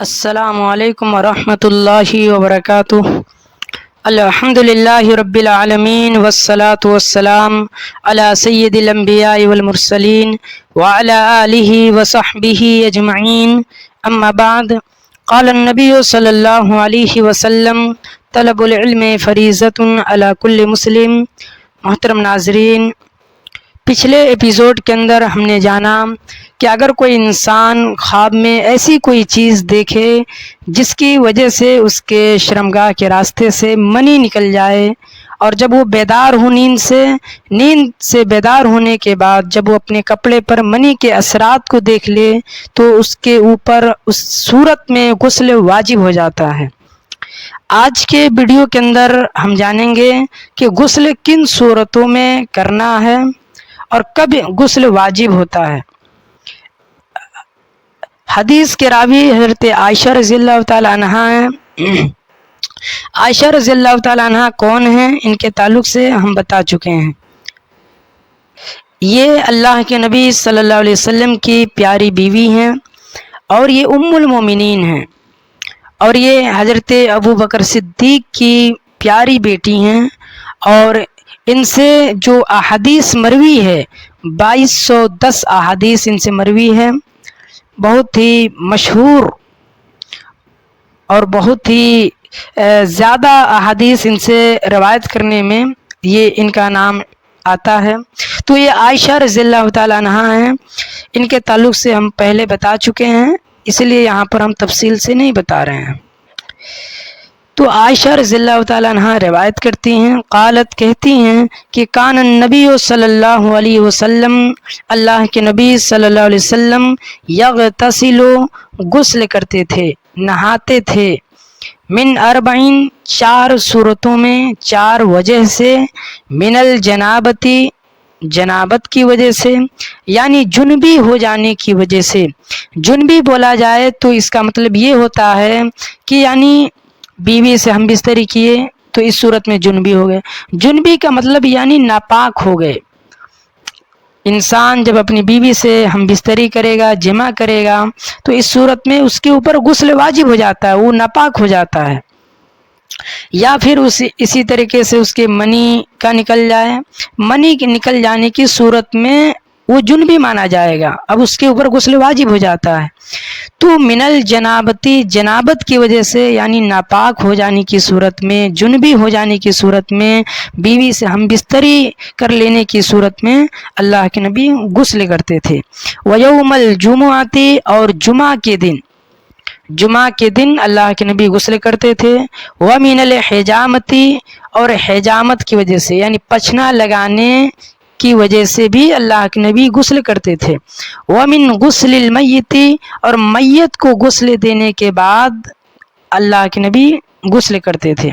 السلام علیکم ورحمۃ اللہ وبرکاتہ۔ الحمد للہ رب العالمین والصلاة والسلام علی سید الانبیاء والمرسلین وعلی آلہ وصحبہ اجمعین، اما بعد۔ قال النبی صلی اللہ علیہ وسلم طلب العلم فریضۃ علی کل مسلم۔ محترم ناظرین، پچھلے ایپیسوڈ کے اندر ہم نے جانا کہ اگر کوئی انسان خواب میں ایسی کوئی چیز دیکھے جس کی وجہ سے اس کے شرمگاہ کے راستے سے منی نکل جائے، اور جب وہ بیدار ہو نیند سے بیدار ہونے کے بعد جب وہ اپنے کپڑے پر منی کے اثرات کو دیکھ لے تو اس کے اوپر اس صورت میں غسل واجب ہو جاتا ہے۔ آج کے ویڈیو کے اندر ہم جانیں گے کہ غسل کن صورتوں میں کرنا ہے اور کب غسل واجب ہوتا ہے۔ حدیث کے راوی حضرت عائشہ رضی اللہ تعالی عنہ ہیں۔ عائشہ رضی اللہ تعالی عنہ کون ہیں، ان کے تعلق سے ہم بتا چکے ہیں۔ یہ اللہ کے نبی صلی اللہ علیہ وسلم کی پیاری بیوی ہیں اور یہ ام المومنین ہیں، اور یہ حضرت ابو بکر صدیق کی پیاری بیٹی ہیں، اور ان سے جو احادیث مروی ہے 2210 احادیث ان سے مروی ہے۔ بہت ہی مشہور اور بہت ہی زیادہ احادیث ان سے روایت کرنے میں یہ ان کا نام آتا ہے۔ تو یہ عائشہ رضی اللہ تعالی عنہ ہیں، ان کے تعلق سے ہم پہلے بتا چکے ہیں، اس لیے یہاں پر ہم تفصیل سے نہیں بتا رہے ہیں۔ تو عائشہ رضی اللہ تعالی عنہ روایت کرتی ہیں، قالت کہتی ہیں کہ کان النبی صلی اللہ علیہ وسلم، اللہ کے نبی صلی اللہ علیہ وسلم یغتسل غسل کرتے تھے، نہاتے تھے، من اربعین 4 صورتوں میں، 4 وجہ سے، من الجنابتی جنابت کی وجہ سے، یعنی جنبی ہو جانے کی وجہ سے۔ جنبی بولا جائے تو اس کا مطلب یہ ہوتا ہے کہ یعنی بیوی سے ہم بستری کیے تو اس صورت میں جنبی ہو گئے۔ جنبی کا مطلب یعنی ناپاک ہو گئے۔ انسان جب اپنی بیوی سے ہم بستری کرے گا، جمع کرے گا، تو اس صورت میں اس کے اوپر غسل واجب ہو جاتا ہے، وہ ناپاک ہو جاتا ہے۔ یا پھر اسی طریقے سے اس کے منی کا نکل جائے، منی کے نکل جانے کی صورت میں وہ جنبی مانا جائے گا، اب اس کے اوپر غسل واجب ہو جاتا ہے۔ تو من الجنابتی جنابت کی وجہ سے، یعنی ناپاک ہو جانے کی صورت میں، جنبی ہو جانے کی صورت میں، بیوی سے ہم بستری کر لینے کی صورت میں اللہ کے نبی غسل کرتے تھے۔ ویوم الجمعۃ، اور جمعہ کے دن اللہ کے نبی غسل کرتے تھے۔ ومن الحجامۃ، اور حجامت کی وجہ سے یعنی پچھنا لگانے کی وجہ سے بھی اللہ کے نبی غسل کرتے تھے۔ ومن غسل المیت، اور میت کو غسل دینے کے بعد اللہ کے نبی غسل کرتے تھے۔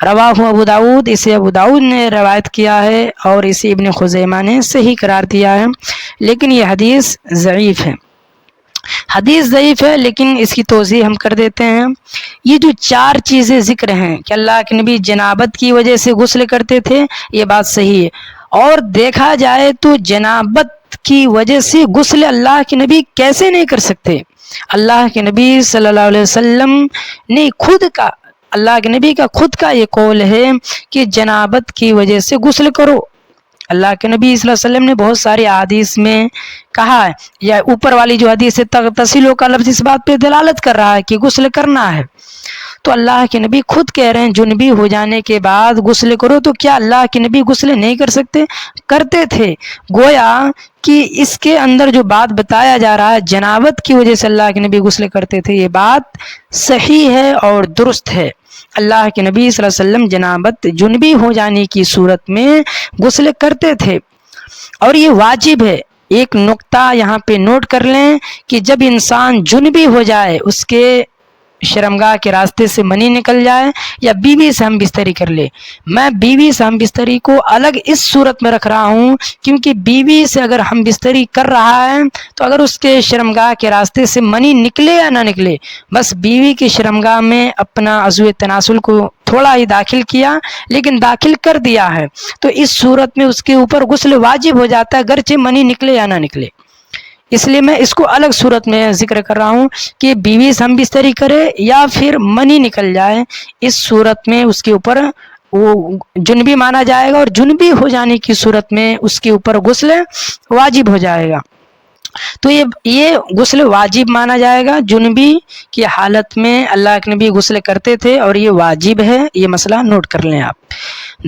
رواہ ابو داؤد، اسے ابو داؤد نے روایت کیا ہے اور اسے ابن خزیمہ نے صحیح قرار دیا ہے، لیکن یہ حدیث ضعیف ہے۔ حدیث ضعیف ہے لیکن اس کی توضیح ہم کر دیتے ہیں۔ یہ جو 4 چیزیں ذکر ہیں کہ اللہ کے نبی جنابت کی وجہ سے غسل کرتے تھے، یہ بات صحیح ہے، اور دیکھا جائے تو جنابت کی وجہ سے غسل اللہ کے نبی کیسے نہیں کر سکتے؟ اللہ کے نبی صلی اللہ علیہ وسلم نے اللہ کے نبی کا خود کا یہ قول ہے کہ جنابت کی وجہ سے غسل کرو۔ اللہ کے نبی صلی اللہ علیہ وسلم نے بہت ساری احادیث میں کہا ہے، یا اوپر والی جو حدیث ہے تغتسلوا کا لفظ اس بات پہ دلالت کر رہا ہے کہ غسل کرنا ہے۔ تو اللہ کے نبی خود کہہ رہے ہیں جنبی ہو جانے کے بعد غسل کرو، تو کیا اللہ کے نبی غسل نہیں کر سکتے؟ کرتے تھے۔ گویا کہ اس کے اندر جو بات بتایا جا رہا ہے جنابت کی وجہ سے اللہ کے نبی غسل کرتے تھے، یہ بات صحیح ہے اور درست ہے۔ اللہ کے نبی صلی اللہ علیہ وسلم جنبی ہو جانے کی صورت میں غسل کرتے تھے، اور یہ واجب ہے۔ ایک نقطہ یہاں پہ نوٹ کر لیں کہ جب انسان جنبی ہو جائے، اس کے شرمگاہ کے راستے سے منی نکل جائے، یا بیوی سے ہم بستری کر لے، میں بیوی سے ہم بستری کو الگ اس صورت میں رکھ رہا ہوں کیونکہ بیوی سے اگر ہم بستری کر رہا ہے تو اگر اس کے شرمگاہ کے راستے سے منی نکلے یا نہ نکلے، بس بیوی کی شرمگاہ میں اپنا عضو تناسل کو تھوڑا ہی داخل کیا لیکن داخل کر دیا ہے، تو اس صورت میں اس کے اوپر غسل واجب ہو جاتا ہے، گرچہ منی نکلے یا نہ نکلے۔ اس لیے میں اس کو الگ صورت میں ذکر کر رہا ہوں کہ بیوی سے ہم بستری کرے یا پھر منی نکل جائے، اس صورت میں اس کے اوپر وہ جنبی مانا جائے گا، اور جنبی ہو جانے کی صورت میں اس کے اوپر غسل واجب ہو جائے گا۔ تو یہ غسل واجب مانا جائے گا، جنبی کی حالت میں اللہ کے نبی غسل کرتے تھے اور یہ واجب ہے، یہ مسئلہ نوٹ کر لیں آپ۔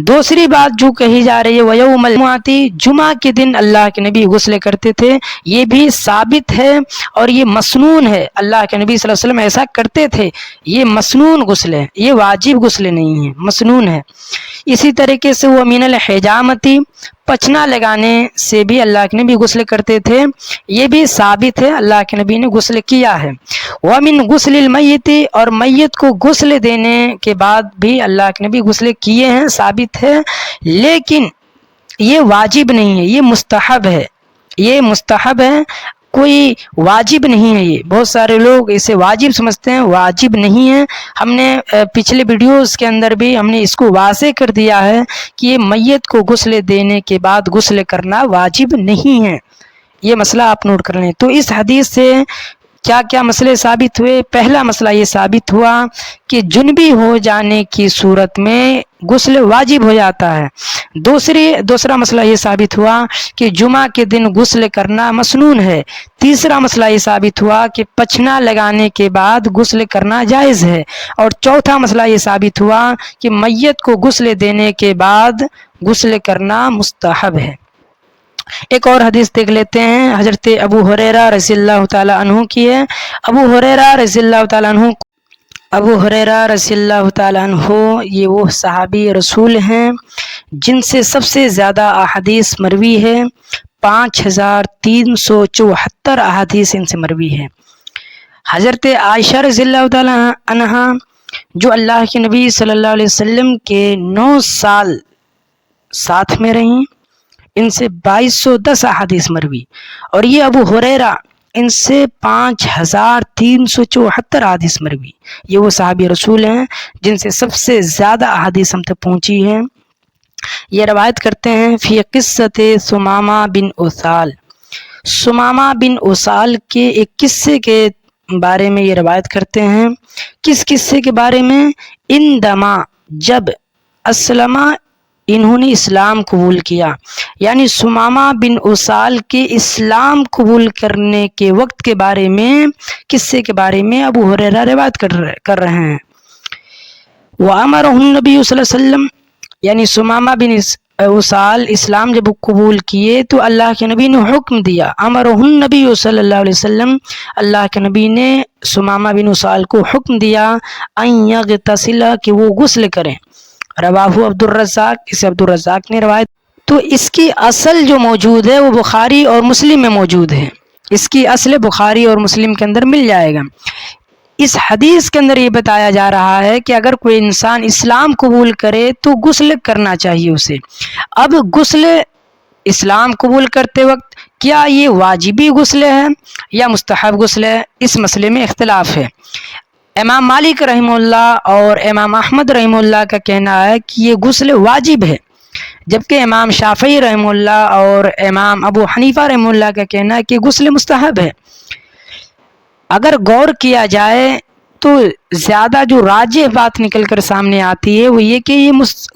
دوسری بات جو کہی جا رہی ہے وَيَوْمَ الْجُمْعَةِ، جمعہ کے دن اللہ کے نبی غسل کرتے تھے، یہ بھی ثابت ہے اور یہ مسنون ہے، اللہ کے نبی صلی اللہ علیہ وسلم ایسا کرتے تھے، یہ مسنون غسل ہے، یہ واجب غسل نہیں ہے، مسنون ہے۔ اسی طریقے سے وہ من الحجامتی، پچنا لگانے سے بھی اللہ کے نبی غسل کرتے تھے، یہ بھی ثابت ہے، اللہ کے نبی نے غسل کیا ہے۔ وَمِن غسل المیت، اور میت کو غسل دینے کے بعد بھی اللہ کے نبی غسل کیے ہیں، ثابت ہے، لیکن یہ واجب نہیں ہے، یہ مستحب ہے، یہ مستحب ہے، کوئی واجب نہیں ہے۔ یہ بہت سارے لوگ اسے واجب سمجھتے ہیں، واجب نہیں ہے۔ ہم نے پچھلے ویڈیوز کے اندر بھی ہم نے اس کو واضح کر دیا ہے کہ یہ میت کو غسل دینے کے بعد غسل کرنا واجب نہیں ہے، یہ مسئلہ آپ نوٹ کر لیں۔ تو اس حدیث سے کیا کیا مسئلے ثابت ہوئے؟ پہلا مسئلہ یہ ثابت ہوا کہ جنبی ہو جانے کی صورت میں غسل واجب ہو جاتا ہے۔ دوسرا مسئلہ یہ ثابت ہوا کہ جمعہ کے دن غسل کرنا مسنون ہے۔ تیسرا مسئلہ یہ ثابت ہوا کہ پچھنا لگانے کے بعد غسل کرنا جائز ہے۔ اور چوتھا مسئلہ یہ ثابت ہوا کہ میت کو غسل دینے کے بعد غسل کرنا مستحب ہے۔ ایک اور حدیث دیکھ لیتے ہیں، حضرت ابو ہریرہ رضی اللہ تعالی عنہ کی ہے۔ ابو ہریرہ رضی اللہ تعالی عنہ یہ وہ صحابی رسول ہیں جن سے سب سے زیادہ احادیث مروی ہے، 5374 احادیث ان سے مروی ہے۔ حضرت عائشہ رضی اللہ تعالی عنہ جو اللہ کے نبی صلی اللہ علیہ وسلم کے 9 سال ساتھ میں رہیں، ان سے 2210 احادیث مروی، اور یہ ابو ہریرہ ان سے 5374 احادیث مروی۔ یہ وہ صحابی رسول ہیں جن سے سب سے زیادہ احادیث ہم تک پہنچی ہیں۔ یہ روایت کرتے ہیں فی قصۃ ثمامہ بن اسال، ثمامہ بن اسال کے ایک قصے کے بارے میں یہ روایت کرتے ہیں۔ کس قصے کے بارے میں؟ اندما، جب اسلم، انہوں نے اسلام قبول کیا، یعنی ثمامہ بن اسال کے اسلام قبول کرنے کے وقت کے بارے میں، قصے کے بارے میں ابو ہریرہ روایت کر رہے ہیں۔ وَأَمَرَهُ النَّبِيُّ صلی اللہ علیہ وسلم، یعنی ثمامہ بن اسال اسلام جب قبول کیے تو اللہ کے نبی نے حکم دیا، امرہ النبی صلی اللہ علیہ وسلم، اللہ کے نبی نے ثمامہ بن اسال کو حکم دیا ان یغتسل، کہ وہ غسل کریں۔ رواہ عبد الرزاق، اسے عبد الرزاق نے روایت۔ تو اس کی اصل جو موجود ہے وہ بخاری اور مسلم میں موجود ہے، اس کی اصل بخاری اور مسلم کے اندر مل جائے گا۔ اس حدیث کے اندر یہ بتایا جا رہا ہے کہ اگر کوئی انسان اسلام قبول کرے تو غسل کرنا چاہیے اسے۔ اب غسل اسلام قبول کرتے وقت کیا یہ واجبی غسل ہے یا مستحب غسل ہے، اس مسئلے میں اختلاف ہے۔ امام مالک رحمہ اللہ اور امام احمد رحمہ اللہ کا کہنا ہے کہ یہ غسل واجب ہے، جبکہ امام شافعی رحمہ اللہ اور امام ابو حنیفہ رحمہ اللہ کا کہنا ہے کہ غسل مستحب ہے۔ اگر غور کیا جائے تو زیادہ جو راجح بات نکل کر سامنے آتی ہے وہ یہ کہ یہ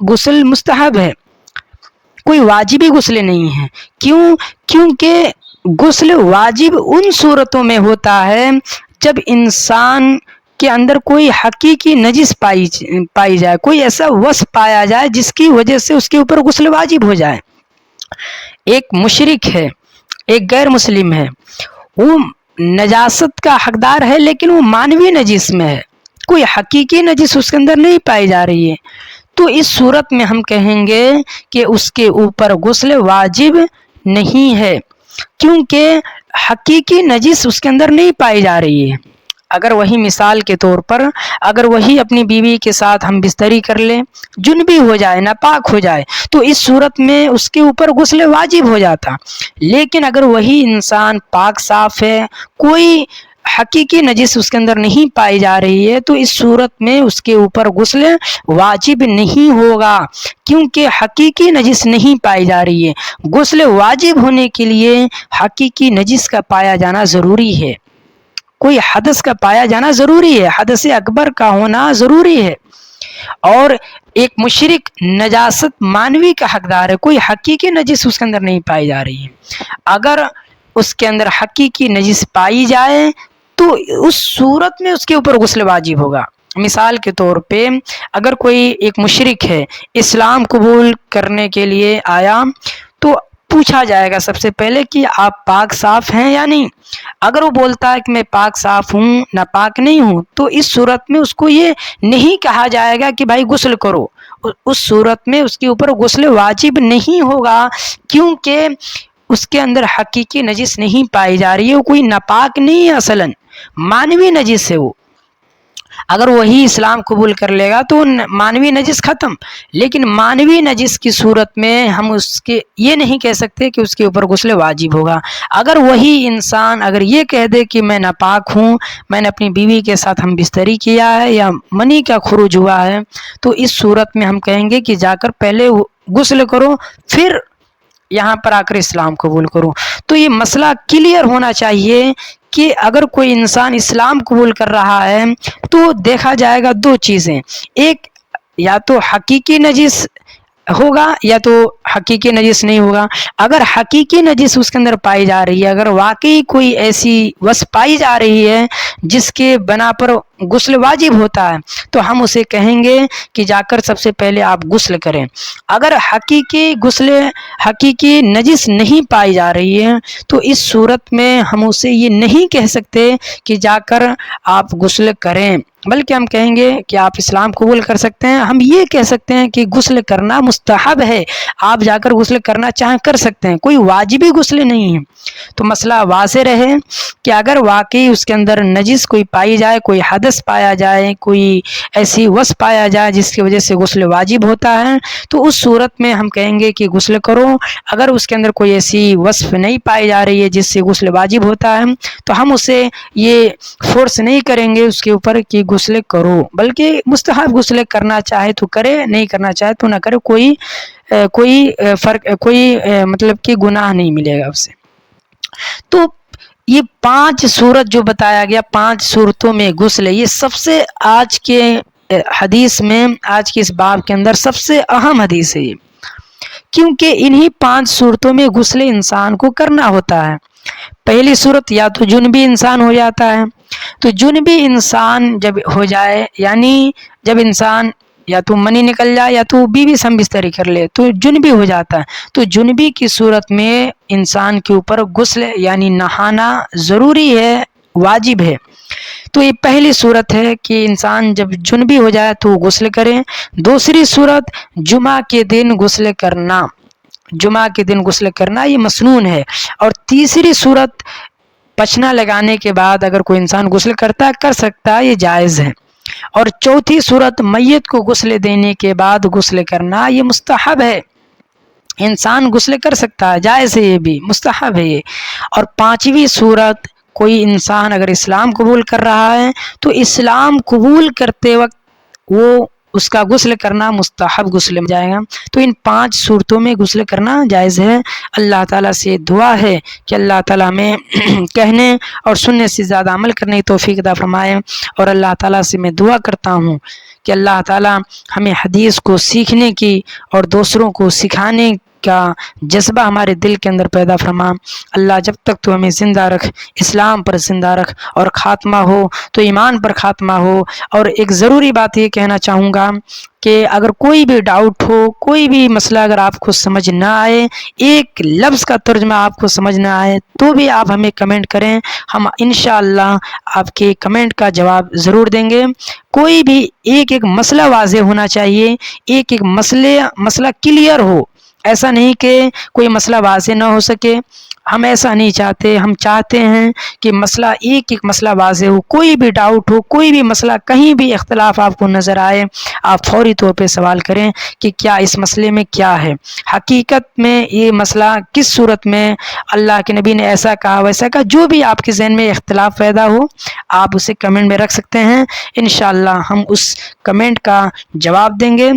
غسل مستحب ہے، کوئی واجبی غسل نہیں ہے۔ کیونکہ غسل واجب ان صورتوں میں ہوتا ہے جب انسان کے اندر کوئی حقیقی نجس پائی جائے، کوئی ایسا وصف پایا جائے جس کی وجہ سے اس کے اوپر غسل واجب ہو جائے۔ ایک مشرک ہے، ایک غیر مسلم ہے، وہ نجاست کا حقدار ہے لیکن وہ مانوی نجس میں ہے، کوئی حقیقی نجس اس کے اندر نہیں پائی جا رہی ہے، تو اس صورت میں ہم کہیں گے کہ اس کے اوپر غسل واجب نہیں ہے، کیونکہ حقیقی نجس اس کے اندر نہیں پائی جا رہی ہے۔ اگر وہی مثال کے طور پر اگر وہی اپنی بیوی کے ساتھ ہم بستری کر لیں، جنبی ہو جائے، ناپاک ہو جائے، تو اس صورت میں اس کے اوپر غسل واجب ہو جاتا۔ لیکن اگر وہی انسان پاک صاف ہے، کوئی حقیقی نجس اس کے اندر نہیں پائی جا رہی ہے تو اس صورت میں اس کے اوپر غسل واجب نہیں ہوگا، کیونکہ حقیقی نجس نہیں پائی جا رہی ہے۔ غسل واجب ہونے کے لیے حقیقی نجس کا پایا جانا ضروری ہے، کوئی حدث کا پایا جانا ضروری ہے، حدث اکبر کا ہونا ضروری ہے۔ اور ایک مشرک نجاست مانوی کا حقدار ہے، کوئی حقیقی نجس اس کے اندر نہیں پائی جا رہی ہے۔ اگر اس کے اندر حقیقی نجس پائی جائے تو اس صورت میں اس کے اوپر غسل واجب ہوگا۔ مثال کے طور پہ اگر کوئی ایک مشرک ہے، اسلام قبول کرنے کے لیے آیا تو پوچھا جائے گا سب سے پہلے کہ آپ پاک صاف ہیں یا نہیں۔ اگر وہ بولتا ہے کہ میں پاک صاف ہوں، ناپاک نہیں ہوں، تو اس صورت میں اس کو یہ نہیں کہا جائے گا کہ بھائی غسل کرو، اس صورت میں اس کے اوپر غسل واجب نہیں ہوگا، کیونکہ اس کے اندر حقیقی نجس نہیں پائی جا رہی ہے، وہ کوئی ناپاک نہیں ہے، اصلاً مانوی نجس ہے وہ۔ اگر وہی اسلام قبول کر لے گا تو مانوی نجس ختم، لیکن مانوی نجس کی صورت میں ہم اس کے یہ نہیں کہہ سکتے کہ اس کے اوپر غسل واجب ہوگا۔ اگر وہی انسان اگر یہ کہہ دے کہ میں ناپاک ہوں، میں نے اپنی بیوی کے ساتھ ہم بستری کیا ہے یا منی کا خروج ہوا ہے، تو اس صورت میں ہم کہیں گے کہ جا کر پہلے غسل کرو، پھر یہاں پر آ کر اسلام قبول کرو۔ تو یہ مسئلہ کلیئر ہونا چاہیے کہ اگر کوئی انسان اسلام قبول کر رہا ہے تو دیکھا جائے گا دو چیزیں، ایک یا تو حقیقی نجس ہوگا یا تو حقیقی نجس نہیں ہوگا۔ اگر حقیقی نجس اس کے اندر پائی جا رہی ہے، اگر واقعی کوئی ایسی وصف پائی جا رہی ہے جس کے بنا پر غسل واجب ہوتا ہے تو ہم اسے کہیں گے کہ جا کر سب سے پہلے آپ غسل کریں۔ اگر حقیقی نجس نہیں پائی جا رہی ہے تو اس صورت میں ہم اسے یہ نہیں کہہ سکتے کہ جا کر آپ غسل کریں، بلکہ ہم کہیں گے کہ آپ اسلام قبول کر سکتے ہیں۔ ہم یہ کہہ سکتے ہیں کہ غسل کرنا مستحب ہے، آپ جا کر غسل کرنا چاہیں کر سکتے ہیں، کوئی واجبی غسل نہیں ہے۔ تو مسئلہ واضح رہے کہ اگر واقعی اس کے اندر نجس کوئی پائی جائے، کوئی حدث پایا جائے، کوئی ایسی وصف پایا جائے جس کی وجہ سے غسل واجب ہوتا ہے تو اس صورت میں ہم کہیں گے کہ غسل کرو۔ اگر اس کے اندر کوئی ایسی وصف نہیں پائی جا رہی ہے جس سے غسل واجب ہوتا ہے تو ہم اسے یہ فورس نہیں کریں گے اس کے اوپر کہ غسل کرو، بلکہ مستحب غسل کرنا چاہے تو کرے، نہیں کرنا چاہے تو نہ کرے، کوئی مطلب کہ گناہ نہیں ملے گا اس سے۔ تو یہ 5 صورت جو بتایا گیا، 5 صورتوں میں غسل، یہ سب سے آج کے حدیث میں، آج کے اس باب کے اندر سب سے اہم حدیث ہے یہ، کیونکہ انہی 5 صورتوں میں غسل انسان کو کرنا ہوتا ہے۔ پہلی صورت یا تو جنبی انسان ہو جاتا ہے، تو جنبی انسان جب ہو جائے، یعنی جب انسان یا تو منی نکل جائے یا تو بیوی سے ہم بستری کر لے تو جنبی ہو جاتا ہے۔ تو جنبی کی صورت میں انسان کے اوپر غسل یعنی نہانا ضروری ہے، واجب ہے۔ تو یہ پہلی صورت ہے کہ انسان جب جنبی ہو جائے تو غسل کرے۔ دوسری صورت جمعہ کے دن غسل کرنا، جمعہ کے دن غسل کرنا یہ مسنون ہے۔ اور تیسری صورت پچھنا لگانے کے بعد اگر کوئی انسان غسل کرتا ہے، کر سکتا ہے، یہ جائز ہے۔ اور چوتھی صورت میت کو غسل دینے کے بعد غسل کرنا، یہ مستحب ہے، انسان غسل کر سکتا ہے، جائز ہے، یہ بھی مستحب ہے یہ۔ اور پانچویں صورت کوئی انسان اگر اسلام قبول کر رہا ہے تو اسلام قبول کرتے وقت وہ اس کا غسل کرنا مستحب غسل میں جائے گا۔ تو ان 5 صورتوں میں غسل کرنا جائز ہے۔ اللہ تعالیٰ سے دعا ہے کہ اللہ تعالیٰ ہمیں کہنے اور سننے سے زیادہ عمل کرنے کی توفیق عطا فرمائے، اور اللہ تعالیٰ سے میں دعا کرتا ہوں کہ اللہ تعالیٰ ہمیں حدیث کو سیکھنے کی اور دوسروں کو سکھانے کا جذبہ ہمارے دل کے اندر پیدا فرما۔ اللہ جب تک تو ہمیں زندہ رکھ، اسلام پر زندہ رکھ، اور خاتمہ ہو تو ایمان پر خاتمہ ہو۔ اور ایک ضروری بات یہ کہنا چاہوں گا کہ اگر کوئی بھی ڈاؤٹ ہو، کوئی بھی مسئلہ اگر آپ کو سمجھ نہ آئے، ایک لفظ کا ترجمہ آپ کو سمجھ نہ آئے تو بھی آپ ہمیں کمنٹ کریں، ہم انشاءاللہ آپ کے کمنٹ کا جواب ضرور دیں گے۔ کوئی بھی ایک مسئلہ واضح ہونا چاہیے، ایک مسئلہ کلیئر ہو، ایسا نہیں کہ کوئی مسئلہ واضح نہ ہو سکے۔ ہم ایسا نہیں چاہتے، ہم چاہتے ہیں کہ مسئلہ ایک مسئلہ واضح ہو، کوئی بھی ڈاؤٹ ہو، کوئی بھی مسئلہ کہیں بھی اختلاف آپ کو نظر آئے، آپ فوری طور پہ سوال کریں کہ کیا اس مسئلے میں کیا ہے، حقیقت میں یہ مسئلہ کس صورت میں اللہ کے نبی نے ایسا کہا ویسا کہا، جو بھی آپ کے ذہن میں اختلاف پیدا ہو آپ اسے کمنٹ میں رکھ سکتے ہیں، انشاءاللہ ہم اس کمنٹ کا جواب دیں گے۔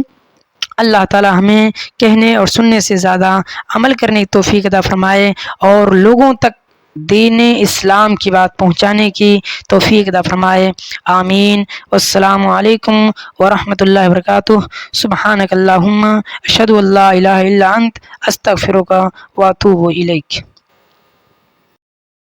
اللہ تعالی ہمیں کہنے اور سننے سے زیادہ عمل کرنے کی توفیق عطا فرمائے اور لوگوں تک دین اسلام کی بات پہنچانے کی توفیق عطا فرمائے، آمین۔ والسلام علیکم ورحمۃ اللہ وبرکاتہ۔ سبحانک اللہم اشہد ان لا الہ الا انت استغفرک واتوب الیک۔